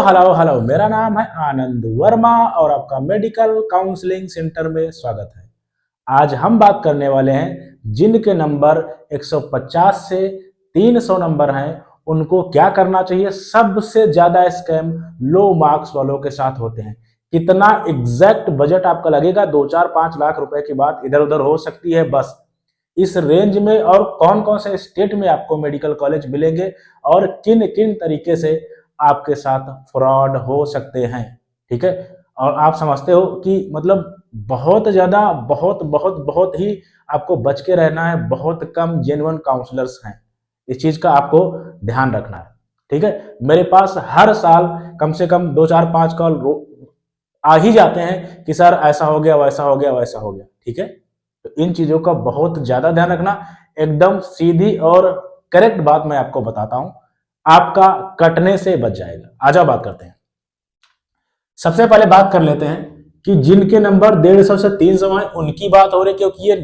Hello hello, मेरा नाम है आनंद वर्मा और आपका मेडिकल काउंसलिंग सेंटर में स्वागत है। आज हम बात करने वाले हैं जिनके नंबर 150 से 300 नंबर हैं, उनको क्या करना चाहिए। सबसे ज्यादा स्कैम लो मार्क्स वालों के साथ होते हैं। कितना एग्जैक्ट बजट आपका लगेगा, 2-4-5 लाख रुपए की बात इधर उधर हो सकती है बस इस रेंज में। और कौन कौन से स्टेट में आपको मेडिकल कॉलेज मिलेंगे और किन किन तरीके से आपके साथ फ्रॉड हो सकते हैं, ठीक है। और आप समझते हो कि मतलब बहुत ज्यादा बहुत बहुत बहुत ही आपको बच के रहना है। बहुत कम जेन्युइन काउंसलर्स हैं, इस चीज का आपको ध्यान रखना है, ठीक है। मेरे पास हर साल कम से कम 2-4-5 कॉल आ ही जाते हैं कि सर ऐसा हो गया, वैसा हो गया, वैसा हो गया, ठीक है। तो इन चीजों का बहुत ज्यादा ध्यान रखना। एकदम सीधी और करेक्ट बात मैं आपको बताता हूं, आपका कटने से बच जाएगा। आजा बात करते हैं। सबसे पहले बात कर लेते हैं कि जिनके नंबर 150 से 300 है उनकी बात हो रही, क्योंकि ये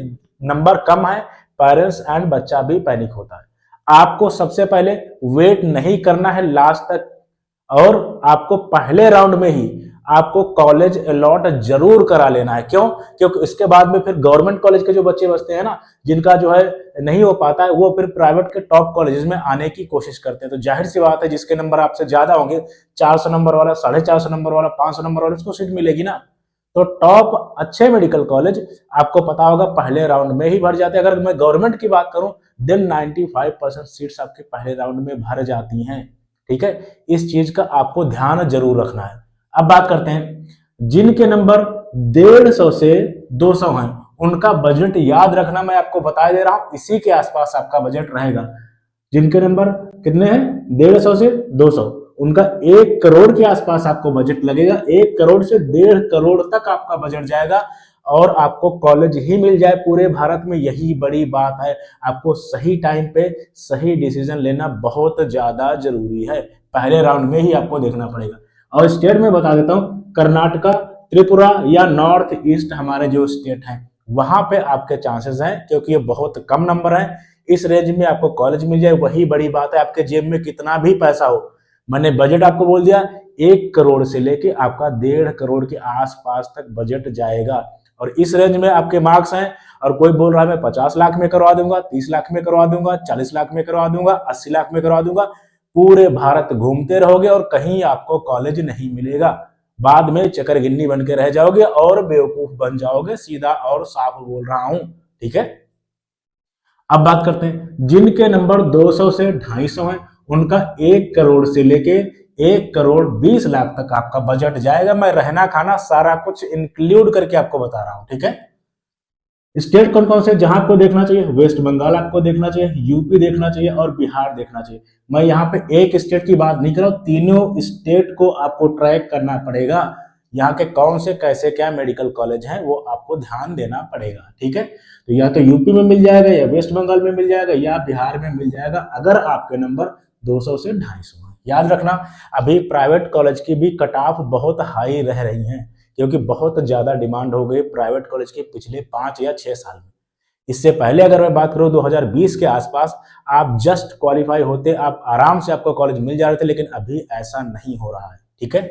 नंबर कम है। पेरेंट्स एंड बच्चा भी पैनिक होता है। आपको सबसे पहले वेट नहीं करना है लास्ट तक, और आपको पहले राउंड में ही आपको कॉलेज अलॉट जरूर करा लेना है। क्यों? क्योंकि इसके बाद में फिर गवर्नमेंट कॉलेज के जो बच्चे बचते हैं ना, जिनका जो है नहीं हो पाता है, वो फिर प्राइवेट के टॉप कॉलेजेस में आने की कोशिश करते हैं। तो जाहिर सी बात है, जिसके नंबर आपसे ज्यादा होंगे, 400 नंबर वाला, 450 नंबर वाला, 500 नंबर वाला, उसको सीट मिलेगी ना। तो टॉप अच्छे मेडिकल कॉलेज आपको पता होगा पहले राउंड में ही भर जाते हैं। अगर मैं गवर्नमेंट की बात करूं, देन 95% सीट्स आपके पहले राउंड में भर जाती हैं, ठीक है। इस चीज का आपको ध्यान जरूर रखना है। अब बात करते हैं जिनके नंबर 150 से 200 हैं, उनका बजट याद रखना। मैं आपको बता दे रहा हूं, इसी के आसपास आपका बजट रहेगा। जिनके नंबर कितने हैं, 150 से 200, उनका 1 करोड़ के आसपास आपको बजट लगेगा। 1 करोड़ से 1.5 करोड़ तक आपका बजट जाएगा और आपको कॉलेज ही मिल जाए पूरे भारत में, यही बड़ी बात है। आपको सही टाइम पे सही डिसीजन लेना बहुत ज्यादा जरूरी है। पहले राउंड में ही आपको देखना पड़ेगा। और स्टेट में बता देता हूँ, कर्नाटका, त्रिपुरा या नॉर्थ ईस्ट हमारे जो स्टेट हैं, वहां पे आपके चांसेस हैं, क्योंकि ये बहुत कम नंबर है। इस रेंज में आपको कॉलेज मिल जाए, वही बड़ी बात है। आपके जेब में कितना भी पैसा हो, मैंने बजट आपको बोल दिया, 1 करोड़ से लेके आपका 1.5 करोड़ के आसपास तक बजट जाएगा। और इस रेंज में आपके मार्क्स हैं, और कोई बोल रहा है मैं 50 लाख में करवा दूंगा, 30 लाख में करवा दूंगा, 40 लाख में करवा दूंगा, 80 लाख में करवा दूंगा, पूरे भारत घूमते रहोगे और कहीं आपको कॉलेज नहीं मिलेगा। बाद में चकरगिन्नी बन के रह जाओगे और बेवकूफ बन जाओगे, सीधा और साफ बोल रहा हूं, ठीक है। अब बात करते हैं जिनके नंबर 200 से 250 है, उनका 1 करोड़ से लेके 1 करोड़ 20 लाख तक आपका बजट जाएगा। मैं रहना खाना सारा कुछ इंक्लूड करके आपको बता रहा हूं, ठीक है। स्टेट कौन कौन से जहां आपको देखना चाहिए, वेस्ट बंगाल आपको देखना चाहिए, यूपी देखना चाहिए और बिहार देखना चाहिए। मैं यहाँ पे एक स्टेट की बात नहीं कर रहा हूं, तीनों स्टेट को आपको ट्रैक करना पड़ेगा। यहाँ के कौन से कैसे क्या मेडिकल कॉलेज हैं वो आपको ध्यान देना पड़ेगा, ठीक है। तो या तो यूपी में मिल जाएगा, या वेस्ट बंगाल में मिल जाएगा, या बिहार में मिल जाएगा, अगर आपके नंबर 200 से 250 है। याद रखना, अभी प्राइवेट कॉलेज की भी कट ऑफ बहुत हाई रह रही हैं, क्योंकि बहुत ज्यादा डिमांड हो गई प्राइवेट कॉलेज के पिछले 5 या 6 साल में। इससे पहले अगर मैं बात करूं 2020 के आसपास, आप जस्ट क्वालिफाई होते, आप आराम से आपको कॉलेज मिल जा रहे थे, लेकिन अभी ऐसा नहीं हो रहा है, ठीक है।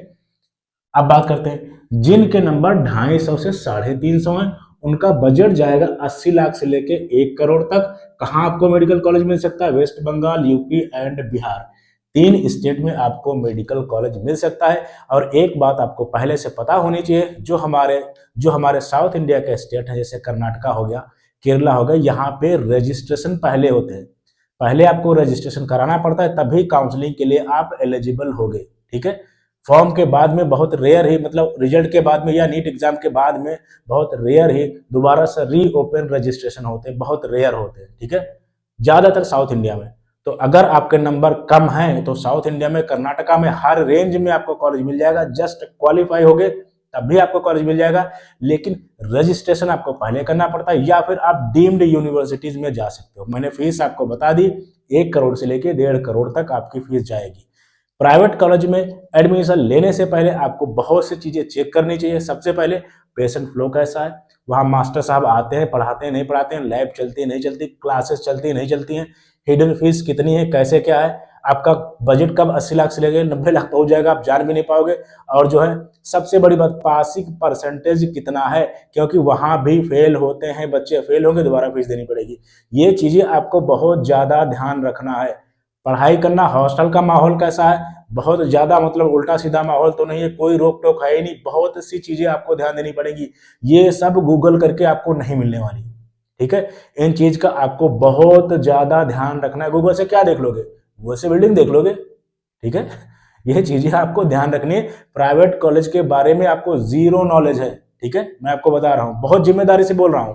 अब बात करते हैं जिनके नंबर 250 से 350 है, उनका बजट जाएगा 80 लाख से लेके 1 करोड़ तक। कहां आपको मेडिकल कॉलेज मिल सकता है, West Bengal, UP and Bihar, 3 state में आपको मेडिकल कॉलेज मिल सकता है। और एक बात आपको पहले से पता होनी चाहिए, जो हमारे साउथ इंडिया के स्टेट हैं, जैसे कर्नाटका हो गया, केरला हो गया, यहाँ पे रजिस्ट्रेशन पहले होते हैं। पहले आपको रजिस्ट्रेशन कराना पड़ता है, तभी काउंसलिंग के लिए आप एलिजिबल होगे, ठीक है। फॉर्म के बाद में बहुत रेयर ही, मतलब रिजल्ट के बाद में या नीट एग्जाम के बाद में बहुत रेयर ही दोबारा से रीओपन रजिस्ट्रेशन होते हैं, बहुत रेयर होते हैं, ठीक है, ज्यादातर साउथ इंडिया में। तो अगर आपके नंबर कम हैं तो साउथ इंडिया में, कर्नाटका में हर रेंज में आपको कॉलेज मिल जाएगा। जस्ट क्वालिफाई हो गए तब भी आपको कॉलेज मिल जाएगा, लेकिन रजिस्ट्रेशन आपको पहले करना पड़ता है, या फिर आप डीम्ड यूनिवर्सिटीज में जा सकते हो। मैंने फीस आपको बता दी, 1 करोड़ से लेके 1.5 करोड़ तक आपकी फीस जाएगी। प्राइवेट कॉलेज में एडमिशन लेने से पहले आपको बहुत सी चीजें चेक करनी चाहिए। सबसे पहले पेशेंट फ्लो कैसा है, वहां मास्टर साहब आते हैं, पढ़ाते हैं, नहीं पढ़ाते हैं, लैब चलती है, नहीं चलती, क्लासेस चलती है, नहीं चलती हैं, हिडन फीस कितनी है, कैसे क्या है। आपका बजट कब 80 लाख से लेकर 90 लाख पहुंच जाएगा, आप जान भी नहीं पाओगे। और जो है सबसे बड़ी बात, पासिंग परसेंटेज कितना है, क्योंकि वहां भी फेल होते हैं बच्चे, फेल होंगे दोबारा फीस देनी पड़ेगी। ये चीजें आपको बहुत ज्यादा ध्यान रखना है। पढ़ाई करना, हॉस्टल का माहौल कैसा है, बहुत ज्यादा मतलब उल्टा सीधा माहौल तो नहीं है, कोई रोक टोक है ही नहीं, बहुत सी चीजें आपको ध्यान देनी पड़ेगी। ये सब गूगल करके आपको नहीं मिलने वाली, ठीक है। इन चीज का आपको बहुत ज्यादा ध्यान रखना है। गूगल से क्या देख लोगे, गूगल से बिल्डिंग देख लोगे, ठीक है। ये चीजें आपको ध्यान रखनी है। प्राइवेट कॉलेज के बारे में आपको जीरो नॉलेज है, ठीक है, मैं आपको बता रहा हूं, बहुत जिम्मेदारी से बोल रहा हूं।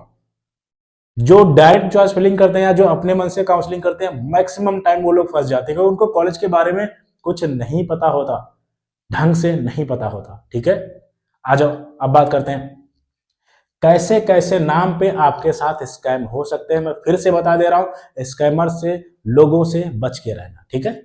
जो डायरेक्ट चॉइस फिलिंग करते हैं या जो अपने मन से काउंसलिंग करते हैं, मैक्सिमम टाइम वो लोग फंस जाते हैं, क्योंकि उनको कॉलेज के बारे में कुछ नहीं पता होता, ढंग से नहीं पता होता, ठीक है। आ जाओ, अब बात करते हैं कैसे कैसे नाम पे आपके साथ स्कैम हो सकते हैं। मैं फिर से बता दे रहा हूं, स्कैमर से, लोगों से बच के रहना, ठीक है।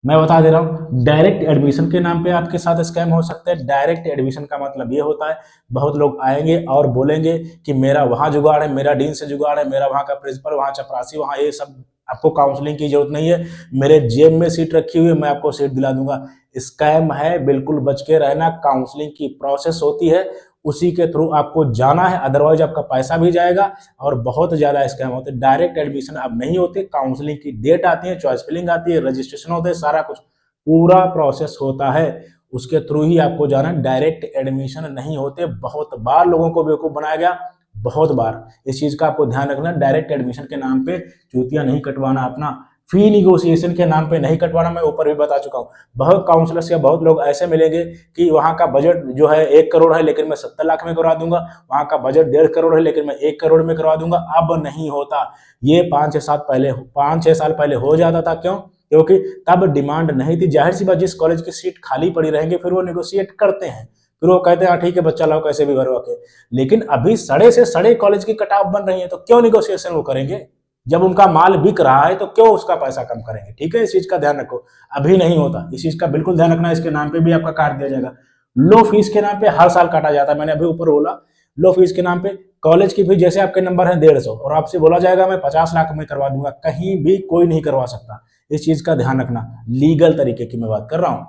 मैं बता दे रहा हूं, डायरेक्ट एडमिशन के नाम पे आपके साथ स्कैम हो सकते हैं। डायरेक्ट एडमिशन का मतलब ये होता है, बहुत लोग आएंगे और बोलेंगे कि मेरा वहां जुगाड़ है, मेरा डीन से जुगाड़ है, मेरा वहां का प्रिंसिपल, वहां चपरासी, वहां ये सब, आपको काउंसलिंग की जरूरत नहीं है, मेरे जेब में सीट रखी हुई है, मैं आपको सीट दिला दूंगा। स्कैम है, बिल्कुल बच के रहना। काउंसलिंग की प्रोसेस होती है, उसी के थ्रू आपको जाना है, अदरवाइज आपका पैसा भी जाएगा और बहुत ज्यादा स्कैम होते हैं। डायरेक्ट एडमिशन अब नहीं होते, काउंसलिंग की डेट आती है, चॉइस फिलिंग आती है, रजिस्ट्रेशन होते हैं, सारा कुछ पूरा प्रोसेस होता है, उसके थ्रू ही आपको जाना है। डायरेक्ट एडमिशन नहीं होते, बहुत बार लोगों को बेवकूफ बनाया गया, बहुत बार। इस चीज का आपको ध्यान रखना, डायरेक्ट एडमिशन के नाम पे चूतिया नहीं कटवाना अपना, फी निगोशिएशन के नाम पे नहीं कटवाना। मैं ऊपर भी बता चुका हूँ, बहुत काउंसलर्स या बहुत लोग ऐसे मिलेंगे कि वहां का बजट जो है 1 करोड़ है लेकिन मैं 70 लाख में करवा दूंगा, वहां का बजट 1.5 करोड़ है लेकिन मैं 1 करोड़ में करवा दूंगा। अब नहीं होता, ये 5-6 साल पहले हो जाता था। क्यों? क्योंकि तब डिमांड नहीं थी। जाहिर सी बात, जिस कॉलेज की सीट खाली पड़ी रहेंगे फिर वो निगोशिएट करते हैं, फिर वो कहते हैं हाँ ठीक है बच्चा लाओ कैसे भी भरवा के। लेकिन अभी सड़े से सड़े कॉलेज की कट ऑफ बन रही है, तो क्यों निगोशिएशन वो करेंगे? जब उनका माल बिक रहा है तो क्यों उसका पैसा कम करेंगे? ठीक है, इस चीज का ध्यान रखो, अभी नहीं होता, इस चीज का बिल्कुल ध्यान रखना। इसके नाम पे भी आपका काट दिया जाएगा। लो फीस के नाम पे हर साल काटा जाता है, मैंने अभी ऊपर बोला। लो फीस के नाम पे कॉलेज की फीस, जैसे आपके नंबर है 150 और आपसे बोला जाएगा मैं 50 लाख में करवा दूंगा, कहीं भी कोई नहीं करवा सकता। इस चीज का ध्यान रखना, लीगल तरीके की मैं बात कर रहा हूं।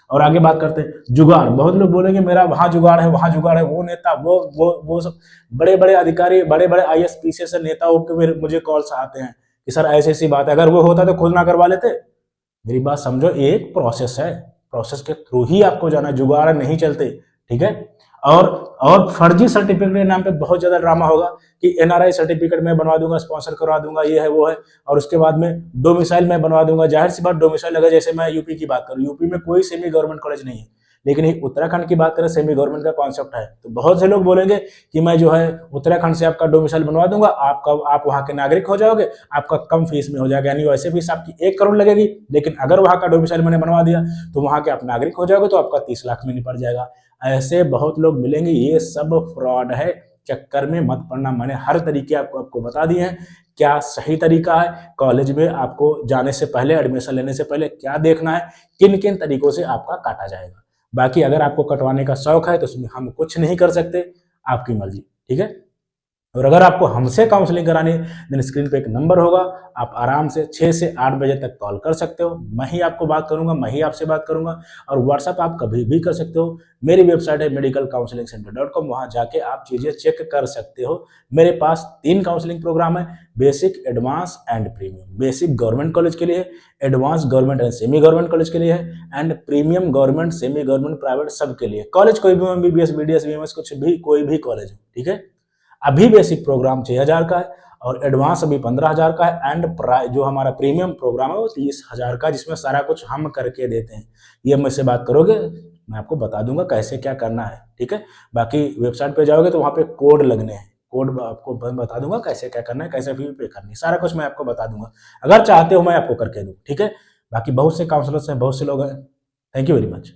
और आगे बात करते हैं जुगाड़। बहुत लोग बोलेंगे मेरा वहां जुगाड़ है, वहां जुगाड़ है, वो नेता, वो सब बड़े बड़े अधिकारी, बड़े बड़े आईएएस पीसीएस नेताओं के मुझे कॉल्स आते हैं कि सर ऐसी ऐसी बात है, अगर वो होता तो खुद ना करवा लेते। मेरी बात समझो, एक प्रोसेस है, प्रोसेस के थ्रू ही आपको जाना, जुगाड़ नहीं चलते, ठीक है। और और फर्जी सर्टिफिकेट के नाम पे बहुत ज्यादा ड्रामा होगा कि एनआरआई सर्टिफिकेट मैं बनवा दूंगा, स्पॉन्सर करवा दूंगा, ये है वो है, और उसके बाद में डोमिसाइल मैं बनवा दूंगा। जाहिर सी बात, डोमिसाइल अगर जैसे मैं यूपी की बात करूं, यूपी में कोई सेमी गवर्नमेंट कॉलेज नहीं है, लेकिन एक उत्तराखंड की बात करें, सेमी गवर्नमेंट का कॉन्सेप्ट है, तो बहुत से लोग बोलेंगे कि मैं जो है उत्तराखंड से आपका डोमिसाइल बनवा दूंगा, आप वहां के नागरिक हो जाओगे, आपका कम फीस में हो जाएगा, यानी वैसे फीस आपकी 1 करोड़ लगेगी, लेकिन अगर वहां का डोमिसाइल मैंने बनवा दिया तो वहां के आप नागरिक हो जाओगे, तो आपका 30 लाख में निपट जाएगा। ऐसे बहुत लोग मिलेंगे, ये सब फ्रॉड है, चक्कर में मत पड़ना। मैंने हर तरीके आपको बता दिए हैं। क्या सही तरीका है कॉलेज में आपको जाने से पहले, एडमिशन लेने से पहले क्या देखना है, किन किन तरीकों से आपका काटा जाएगा। बाकी अगर आपको कटवाने का शौक है तो उसमें हम कुछ नहीं कर सकते, आपकी मर्जी, ठीक है। और अगर आपको हमसे काउंसलिंग करानी है, देन स्क्रीन पे एक नंबर होगा, आप आराम से 6 से 8 बजे तक कॉल कर सकते हो, मैं ही आपको बात करूंगा, मैं ही आपसे बात करूंगा। और व्हाट्सएप आप कभी भी कर सकते हो। मेरी वेबसाइट है medicalcounselingcenter.com, वहां जाके आप चीजें चेक कर सकते हो। मेरे पास 3 काउंसलिंग प्रोग्राम है, basic, advance and premium. Basic government college के लिए, advance government and semi government college के लिए है, and premium government, semi government, private सबके लिए। कॉलेज कोई भी, एमबीबीएस, बीडीएस, बीएमएस, कुछ भी, कोई भी कॉलेज हो, ठीक है। अभी बेसिक प्रोग्राम 6,000 का है और एडवांस अभी 15,000 का है, एंड जो हमारा प्रीमियम प्रोग्राम है वो 30,000 का, जिसमें सारा कुछ हम करके देते हैं। ये मुझसे बात करोगे, मैं आपको बता दूंगा कैसे क्या करना है, ठीक है। बाकी वेबसाइट पे जाओगे तो वहां पे कोड लगने हैं, कोड आपको बता दूंगा कैसे क्या करना है, कैसे फी पे करनी है, सारा कुछ मैं आपको बता दूंगा। अगर चाहते हो मैं आपको करके दूं, ठीक है। बाकी बहुत से काउंसलर्स हैं, बहुत से लोग हैं। Thank you very much.